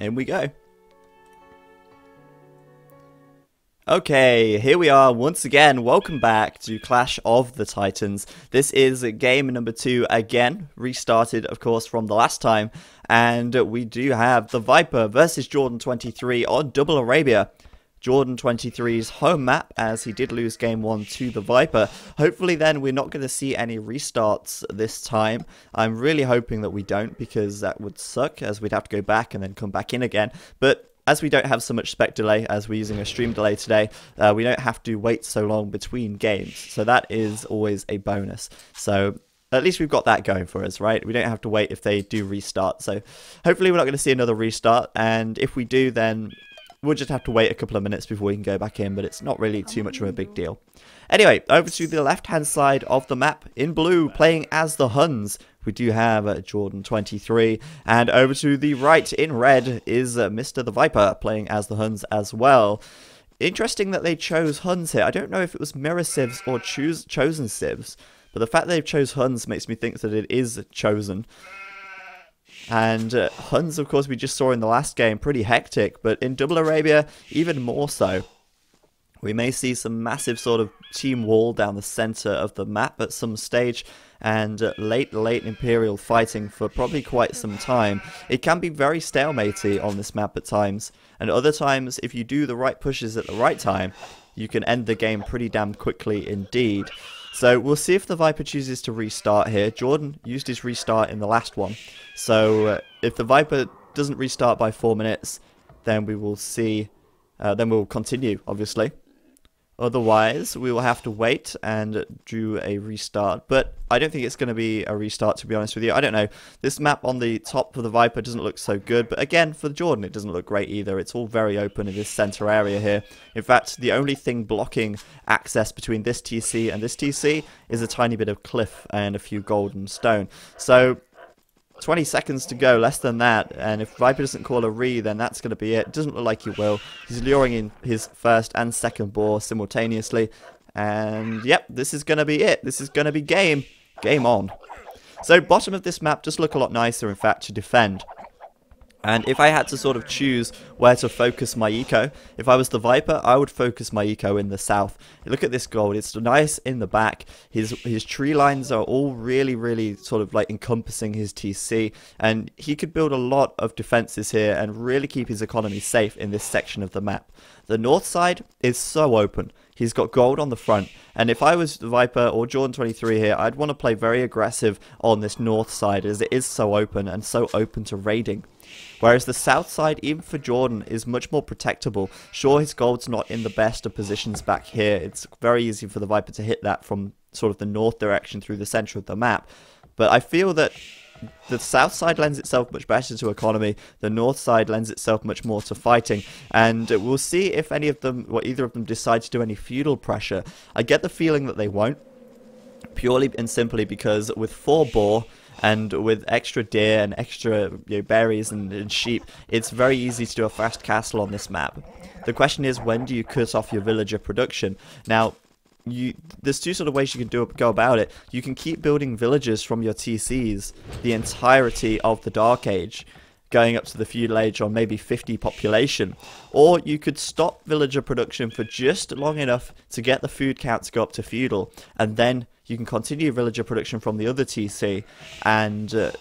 In we go. Okay, here we are once again. Welcome back to Clash of the Titans. This is game number 2 again, restarted of course from the last time, and we do have TheViper versus JorDan23 on Double Arabia. JorDan23's home map, as he did lose game 1 to TheViper. Hopefully then we're not going to see any restarts this time. I'm really hoping that we don't, because that would suck, as we'd have to go back and then come back in again. But as we don't have so much spec delay, as we're using a stream delay today, we don't have to wait so long between games. So that is always a bonus. So at least we've got that going for us, right? We don't have to wait if they do restart. So hopefully we're not going to see another restart. And if we do, then we'll just have to wait a couple of minutes before we can go back in, but it's not really too much of a big deal. Anyway, over to the left-hand side of the map, in blue, playing as the Huns, we do have JorDan23, and over to the right, in red, is Mr. TheViper, playing as the Huns as well. Interesting that they chose Huns here. I don't know if it was mirror civs or chosen civs, but the fact they've chose Huns makes me think that it is chosen. And Huns, of course, we just saw in the last game, pretty hectic, but in Double Arabia, even more so. We may see some massive sort of team wall down the center of the map at some stage, and late Imperial fighting for probably quite some time. It can be very stalematy on this map at times, and other times, if you do the right pushes at the right time, you can end the game pretty damn quickly indeed. So we'll see if TheViper chooses to restart here. Jordan used his restart in the last one. So if TheViper doesn't restart by 4 minutes, then we will see, then we'll continue, obviously. Otherwise, we will have to wait and do a restart. But I don't think it's going to be a restart, to be honest with you. I don't know. This map on the top of TheViper doesn't look so good. But again, for Jordan, it doesn't look great either. It's all very open in this center area here. In fact, the only thing blocking access between this TC and this TC is a tiny bit of cliff and a few golden stone. So 20 seconds to go, less than that, and if Viper doesn't call a re, then that's going to be it. Doesn't look like he will. He's luring in his first and second boar simultaneously, and yep, this is going to be it. This is going to be game on. So bottom of this map does look a lot nicer, in fact, to defend. And if I had to sort of choose where to focus my eco, if I was TheViper, I would focus my eco in the south. Look at this gold, it's nice in the back. His tree lines are all really sort of like encompassing his TC. And he could build a lot of defenses here and really keep his economy safe in this section of the map. The north side is so open. He's got gold on the front, and if I was TheViper or JorDan23 here, I'd want to play very aggressive on this north side, as it is so open and so open to raiding. Whereas the south side, even for Jordan, is much more protectable. Sure, his gold's not in the best of positions back here. It's very easy for TheViper to hit that from sort of the north direction through the center of the map. But I feel that the south side lends itself much better to economy. The north side lends itself much more to fighting. And we'll see if any of them, or either of them, decide to do any feudal pressure. I get the feeling that they won't, purely and simply because with 4 boar and with extra deer and extra berries and sheep, it's very easy to do a fast castle on this map. The question is, when do you cut off your villager production? Now, there's 2 sort of ways you can go about it. You can keep building villages from your TCs the entirety of the Dark Age, going up to the Feudal Age on maybe 50 population. Or you could stop villager production for just long enough to get the food count to go up to Feudal, and then you can continue villager production from the other TC and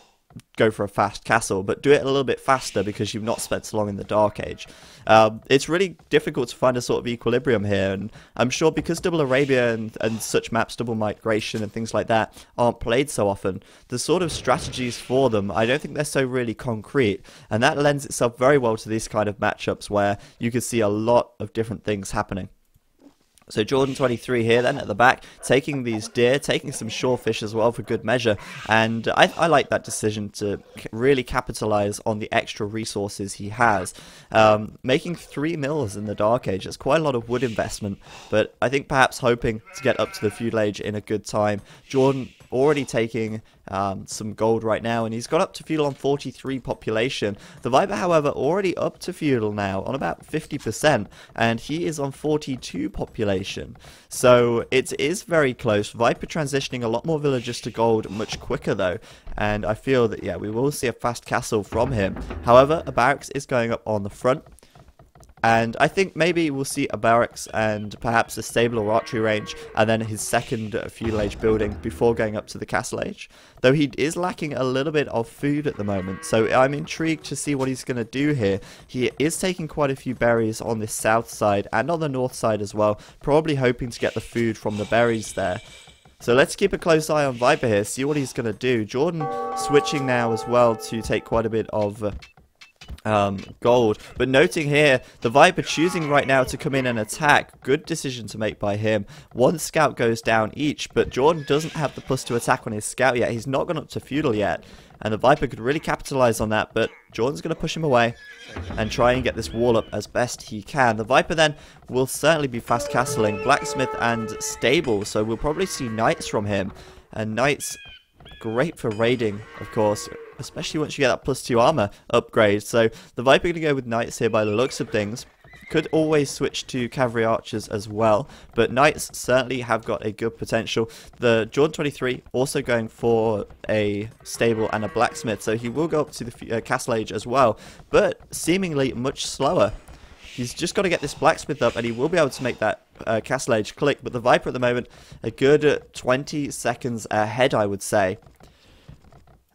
go for a fast castle, but do it a little bit faster because you've not spent so long in the Dark Age. It's really difficult to find a sort of equilibrium here, and I'm sure because Double Arabia and such maps, Double Migration and things like that, aren't played so often, the sort of strategies for them, I don't think they're so really concrete, and that lends itself very well to these kind of matchups where you could see a lot of different things happening. So JorDan23 here then at the back, taking these deer, taking some shorefish as well for good measure, and I like that decision to really capitalize on the extra resources he has. Making 3 mills in the Dark Age, that's quite a lot of wood investment, but I think perhaps hoping to get up to the Feudal Age in a good time. Jordan already taking some gold right now, and he's got up to Feudal on 43 population. The Viper, however, already up to Feudal now on about 50%, and he is on 42 population. So it is very close. Viper transitioning a lot more villagers to gold much quicker though, and I feel that, yeah, we will see a fast castle from him. However, a barracks is going up on the front, and I think maybe we'll see a barracks and perhaps a stable or archery range, and then his second Feudal Age building before going up to the Castle Age. Though he is lacking a little bit of food at the moment, so I'm intrigued to see what he's going to do here. He is taking quite a few berries on the south side and on the north side as well, probably hoping to get the food from the berries there. So let's keep a close eye on Viper here, see what he's going to do. JorDan switching now as well to take quite a bit of gold, but noting here the Viper choosing right now to come in and attack. Good decision to make by him. One scout goes down each, but JorDan doesn't have the plus to attack on his scout yet. He's not gone up to Feudal yet, and the Viper could really capitalize on that, but JorDan's going to push him away and try and get this wall up as best he can. The Viper then will certainly be fast castling blacksmith and stable, so we'll probably see knights from him, and knights great for raiding, of course, especially once you get that +2 armor upgrade. So the Viper going to go with knights here by the looks of things. Could always switch to cavalry archers as well, but knights certainly have got a good potential. The JorDan 23 also going for a stable and a blacksmith, so he will go up to the Castle Age as well, but seemingly much slower. He's just got to get this blacksmith up, and he will be able to make that Castle Age click. But the Viper at the moment, a good 20 seconds ahead, I would say.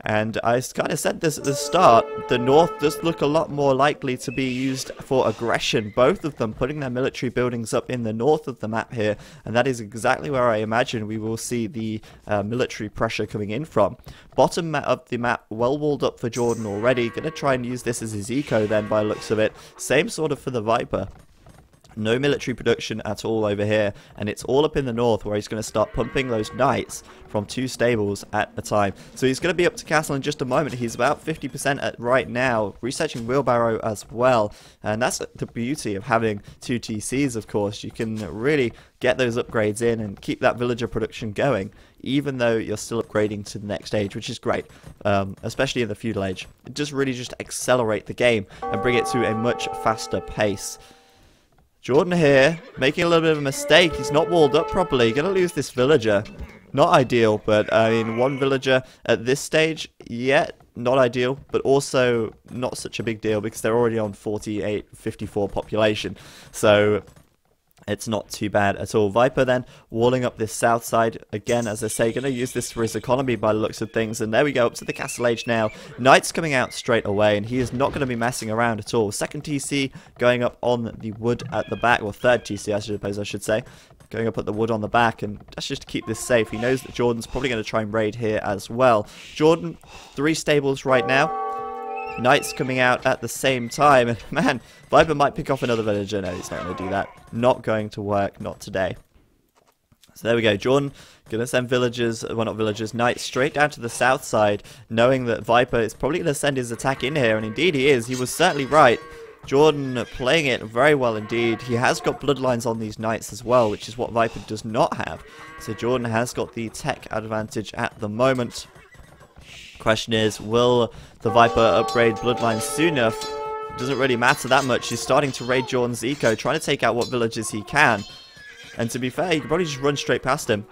And I kind of said this at the start, the north does look a lot more likely to be used for aggression. Both of them putting their military buildings up in the north of the map here, and that is exactly where I imagine we will see the military pressure coming in from. Bottom of the map, well walled up for JorDan already. Going to try and use this as his eco then by the looks of it. Same sort of for the Viper. No military production at all over here, and it's all up in the north where he's going to start pumping those knights from 2 stables at a time. So he's going to be up to castle in just a moment. He's about 50% at right now, researching wheelbarrow as well, and that's the beauty of having 2 TCs, of course. You can really get those upgrades in and keep that villager production going, even though you're still upgrading to the next age, which is great, especially in the Feudal Age. It does really just accelerate the game and bring it to a much faster pace. JorDan here, making a little bit of a mistake. He's not walled up properly. Gonna lose this villager. Not ideal, but I mean, 1 villager at this stage, yet not ideal, but also not such a big deal because they're already on 48, 54 population. So it's not too bad at all. Viper then walling up this south side. Again, as I say, going to use this for his economy by the looks of things. And there we go, up to the Castle Age now. Knights coming out straight away, and he is not going to be messing around at all. Second TC going up on the wood at the back, or third TC, I suppose I should say. Going up at the wood on the back, and that's just to keep this safe. He knows that JorDan's probably going to try and raid here as well. JorDan, 3 stables right now. Knights coming out at the same time, and man, Viper might pick off another villager. No, he's not going to do that. Not going to work, not today. So there we go, JorDan going to send villagers, well not villagers, knights straight down to the south side, knowing that Viper is probably going to send his attack in here, and indeed he is. He was certainly right. JorDan playing it very well indeed. He has got bloodlines on these knights as well, which is what Viper does not have. So JorDan has got the tech advantage at the moment. Question is, will the Viper upgrade bloodlines soon enough? Doesn't really matter that much. He's starting to raid JorDan's eco, trying to take out what villages he can. And to be fair, you can probably just run straight past him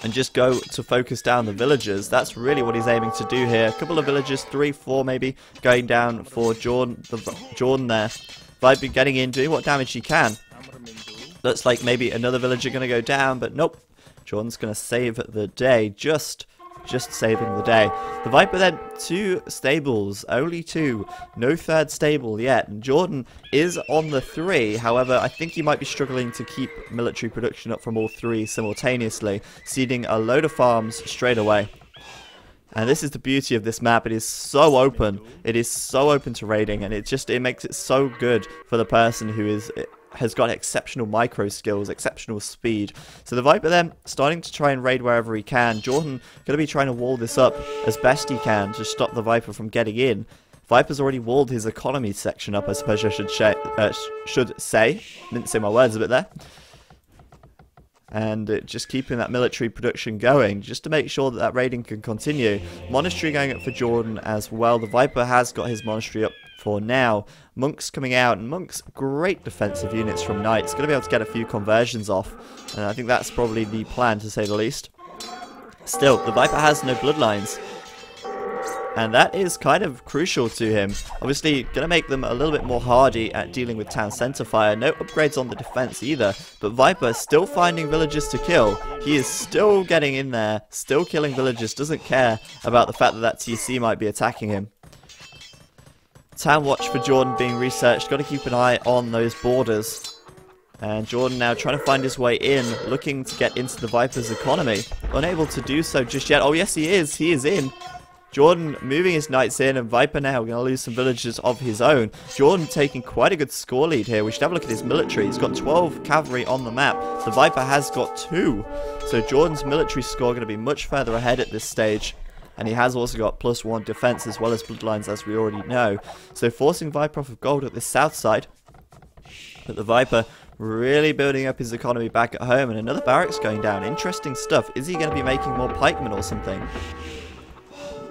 and just go to focus down the villagers. That's really what he's aiming to do here. A couple of villagers, 3, 4 maybe, going down for JorDan there. Viper getting in, doing what damage he can. Looks like maybe another villager going to go down, but nope. JorDan's going to save the day, just saving the day. The Viper then, 2 stables, only 2, no third stable yet, and JorDan is on the 3. However, I think he might be struggling to keep military production up from all 3 simultaneously, seeding a load of farms straight away. And this is the beauty of this map. It is so open. It is so open to raiding, and it makes it so good for the person who has got exceptional micro skills, exceptional speed. So the Viper then starting to try and raid wherever he can. JorDan going to be trying to wall this up as best he can to stop the Viper from getting in. Viper's already walled his economy section up, I suppose I should say. Didn't say my words a bit there. and just keeping that military production going just to make sure that that raiding can continue. Monastery going up for JorDan as well. The Viper has got his monastery up for now. Monks coming out, and Monks, great defensive units from Knights. Going to be able to get a few conversions off, and I think that's probably the plan, to say the least. Still, the Viper has no bloodlines, and that is kind of crucial to him. Obviously, going to make them a little bit more hardy at dealing with town centre fire. No upgrades on the defence either, but Viper still finding villagers to kill. He is still getting in there, still killing villagers, doesn't care about the fact that that TC might be attacking him. Town watch for JorDan being researched. Got to keep an eye on those borders. And JorDan now trying to find his way in, looking to get into the Viper's economy. Unable to do so just yet. Oh yes, he is. He is in. JorDan moving his knights in, and Viper now going to lose some villagers of his own. JorDan taking quite a good score lead here. We should have a look at his military. He's got 12 cavalry on the map. The Viper has got 2. So JorDan's military score going to be much further ahead at this stage. And he has also got +1 defense as well as bloodlines, as we already know. So forcing Viper off of gold at the south side. But the Viper really building up his economy back at home, and another barracks going down. Interesting stuff. Is he going to be making more pikemen or something?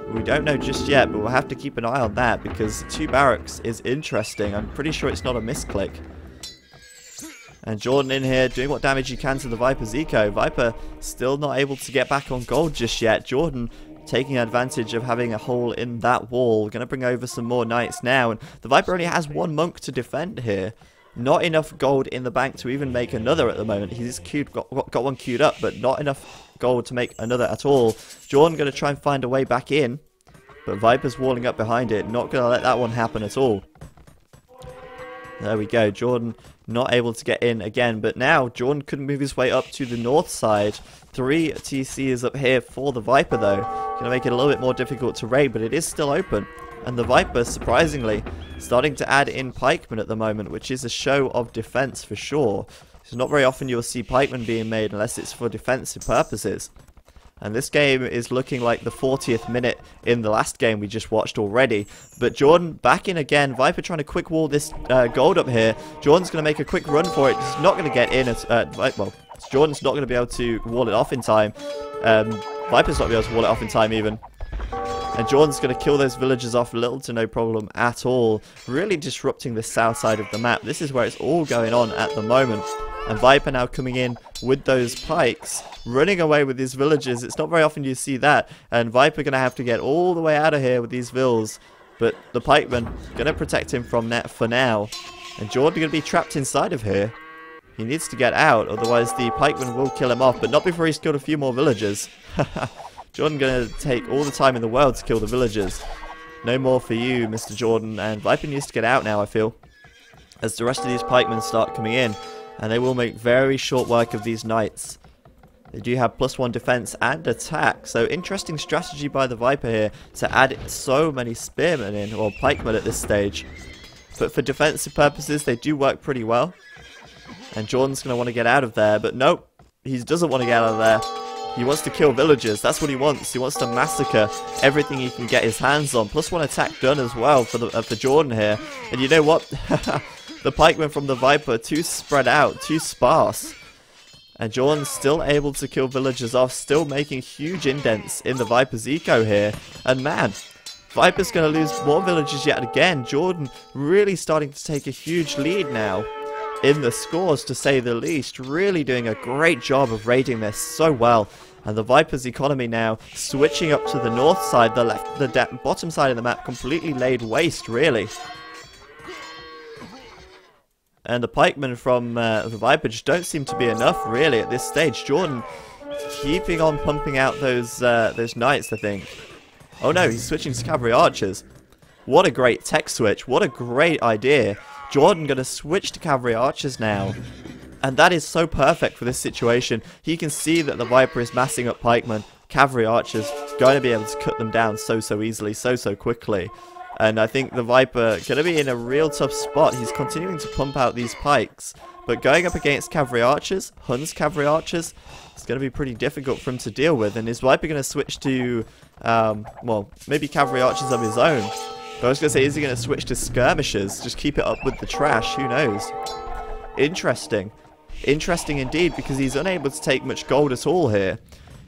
We don't know just yet, but we'll have to keep an eye on that, because 2 barracks is interesting. I'm pretty sure it's not a misclick. And JorDan in here doing what damage he can to the Viper's eco. Viper still not able to get back on gold just yet. JorDan taking advantage of having a hole in that wall. Going to bring over some more knights now, and the Viper only has 1 monk to defend here. Not enough gold in the bank to even make another at the moment. He's got one queued up, but not enough gold to make another at all. JorDan going to try and find a way back in, but Viper's walling up behind it. Not going to let that one happen at all. There we go. JorDan not able to get in again, but now JorDan could move his way up to the north side. 3 TCs up here for the Viper though. Going to make it a little bit more difficult to raid, but it is still open. And the Viper, surprisingly, starting to add in pikemen at the moment, which is a show of defense for sure. It's not very often you'll see pikemen being made unless it's for defensive purposes. And this game is looking like the 40th minute in the last game we just watched already. But JorDan back in again. Viper trying to quick wall this gold up here. JorDan's going to make a quick run for it. He's not going to get in. Well, JorDan's not going to be able to wall it off in time. Viper's not going to be able to wall it off in time even. And JorDan's going to kill those villagers off little to no problem at all. Really disrupting the south side of the map. This is where it's all going on at the moment. And Viper now coming in with those pikes, running away with his villagers. It's not very often you see that. And Viper going to have to get all the way out of here with these vills. But the pikemen going to protect him from that for now. And JorDan going to be trapped inside of here. He needs to get out, otherwise the pikemen will kill him off. But not before he's killed a few more villagers. JorDan going to take all the time in the world to kill the villagers. No more for you, Mr. JorDan. And Viper needs to get out now, I feel, as the rest of these pikemen start coming in. And they will make very short work of these knights. They do have +1 defense and attack. So interesting strategy by the Viper here to add so many spearmen in, or pikemen at this stage. But for defensive purposes, they do work pretty well. And JorDan's going to want to get out of there. But nope, he doesn't want to get out of there. He wants to kill villagers. That's what he wants. He wants to massacre everything he can get his hands on. +1 attack done as well for JorDan here. And you know what? The pikemen from the Viper, too spread out, too sparse. And JorDan's still able to kill villagers off, still making huge indents in the Viper's eco here. And man, Viper's going to lose more villagers yet again. JorDan really starting to take a huge lead now in the scores, to say the least. Really doing a great job of raiding this so well. And the Viper's economy now switching up to the north side, the bottom side of the map completely laid waste, really. And the pikemen from the Viper just don't seem to be enough, really, at this stage. JorDan keeping on pumping out those knights, I think. Oh no, he's switching to cavalry archers. What a great tech switch. What a great idea. JorDan going to switch to cavalry archers now. And that is so perfect for this situation. He can see that the Viper is massing up pikemen. Cavalry archers going to be able to cut them down so easily, so quickly. And I think the Viper going to be in a real tough spot. He's continuing to pump out these pikes. But going up against cavalry archers, Hun's cavalry archers, it's going to be pretty difficult for him to deal with. And is Viper going to switch to, well, maybe cavalry archers of his own? But I was going to say, is he going to switch to skirmishers? Just keep it up with the trash, who knows? Interesting. interesting indeed, because he's unable to take much gold at all here.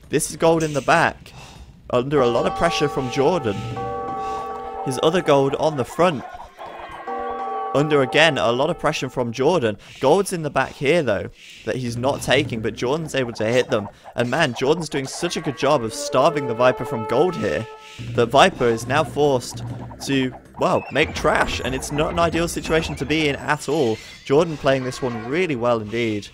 This is gold in the back, under a lot of pressure from JorDan. His other gold on the front, under again a lot of pressure from JorDan. Gold's in the back here though, that he's not taking, but JorDan's able to hit them. And man, JorDan's doing such a good job of starving the Viper from gold here, that Viper is now forced to, well, make trash, and it's not an ideal situation to be in at all. JorDan playing this one really well indeed.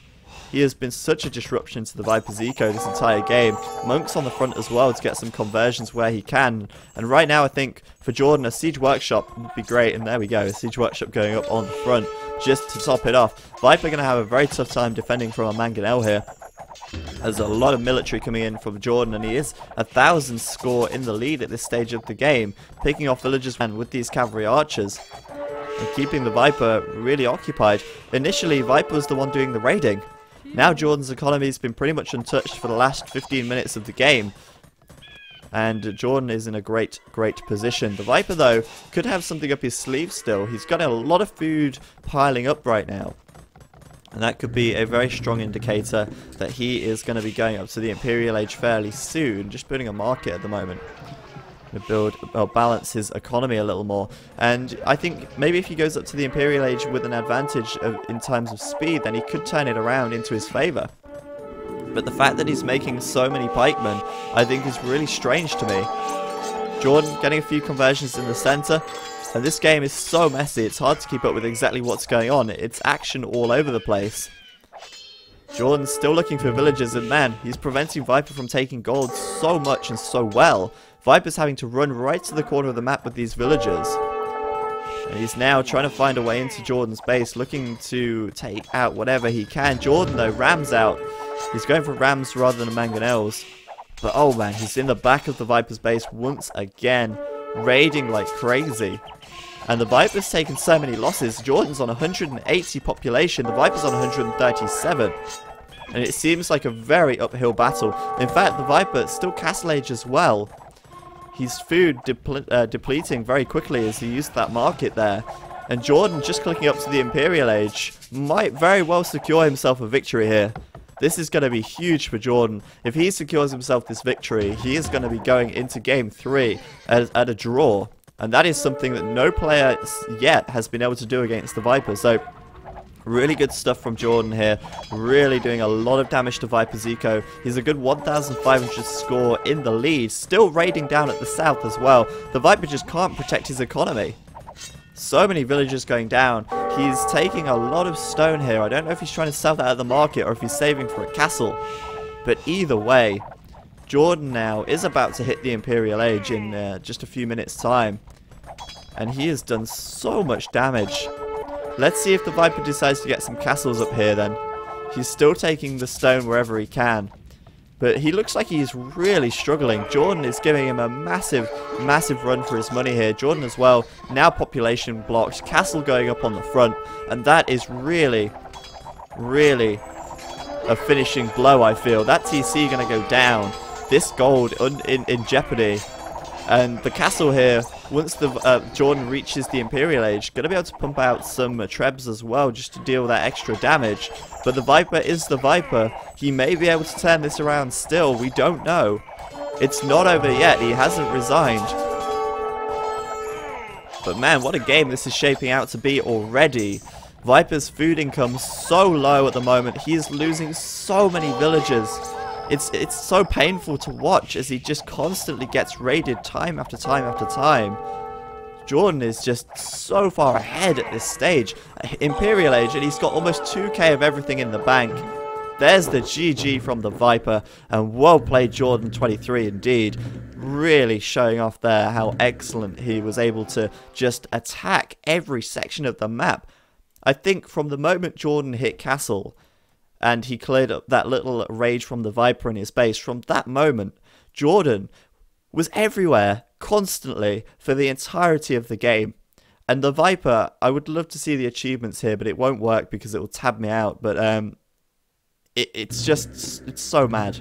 He has been such a disruption to the Viper's eco this entire game. Monk's on the front as well to get some conversions where he can. And right now I think for JorDan a Siege Workshop would be great. And there we go, a Siege Workshop going up on the front just to top it off. Viper going to have a very tough time defending from a Mangonel here. There's a lot of military coming in from JorDan, and he is 1,000 score in the lead at this stage of the game, picking off villagers and with these cavalry archers and keeping the Viper really occupied. Initially Viper was the one doing the raiding. Now JorDan's economy has been pretty much untouched for the last 15 minutes of the game. And JorDan is in a great position. The Viper, though, could have something up his sleeve still. He's got a lot of food piling up right now. And that could be a very strong indicator that he is going to be going up to the Imperial Age fairly soon. Just building a market at the moment. To balance his economy a little more. And I think maybe if he goes up to the Imperial Age with an advantage in terms of speed, then he could turn it around into his favour. But the fact that he's making so many pikemen, I think is really strange to me. JorDan getting a few conversions in the centre, and this game is so messy, it's hard to keep up with exactly what's going on. It's action all over the place. JorDan's still looking for villagers, and man, he's preventing Viper from taking gold so much and so well. Viper's having to run right to the corner of the map with these villagers. And he's now trying to find a way into JorDan's base, looking to take out whatever he can. JorDan, though, rams out. He's going for rams rather than mangonels. But oh man, he's in the back of the Viper's base once again, raiding like crazy. And the Viper's taken so many losses. JorDan's on 180 population, the Viper's on 137. And it seems like a very uphill battle. In fact, the Viper is still Castle Age as well. His food depleting very quickly as he used that market there. And JorDan, just clicking up to the Imperial Age, might very well secure himself a victory here. This is going to be huge for JorDan. If he secures himself this victory, he is going to be going into Game 3 at a draw. And that is something that no player yet has been able to do against the Viper. So, really good stuff from JorDan here. Really doing a lot of damage to Viper's eco. He's a good 1,500 score in the lead. Still raiding down at the south as well. The Viper just can't protect his economy. So many villagers going down. He's taking a lot of stone here. I don't know if he's trying to sell that at the market or if he's saving for a castle. But either way, JorDan now is about to hit the Imperial Age in just a few minutes' time. And he has done so much damage. Let's see if the Viper decides to get some castles up here then. He's still taking the stone wherever he can. But he looks like he's really struggling. JorDan is giving him a massive run for his money here. JorDan as well, now population blocked. Castle going up on the front. And that is really a finishing blow, I feel. That TC going to go down. This gold in jeopardy. And the castle here, once the JorDan reaches the Imperial Age, going to be able to pump out some trebs as well, just to deal with that extra damage. But the Viper is the Viper. He may be able to turn this around still. We don't know. It's not over yet. He hasn't resigned. But man, what a game this is shaping out to be already. Viper's food income so low at the moment. He is losing so many villagers. It's so painful to watch as he just constantly gets raided time after time after time. JorDan is just so far ahead at this stage. Imperial Age, and he's got almost 2k of everything in the bank. There's the GG from the Viper, and well played JorDan 23 indeed. Really showing off there how excellent he was able to just attack every section of the map. I think from the moment JorDan hit Castle, and he cleared up that little rage from the Viper in his base, from that moment, JorDan was everywhere, constantly, for the entirety of the game. And the Viper, I would love to see the achievements here, but it won't work because it will tab me out. But it's so mad.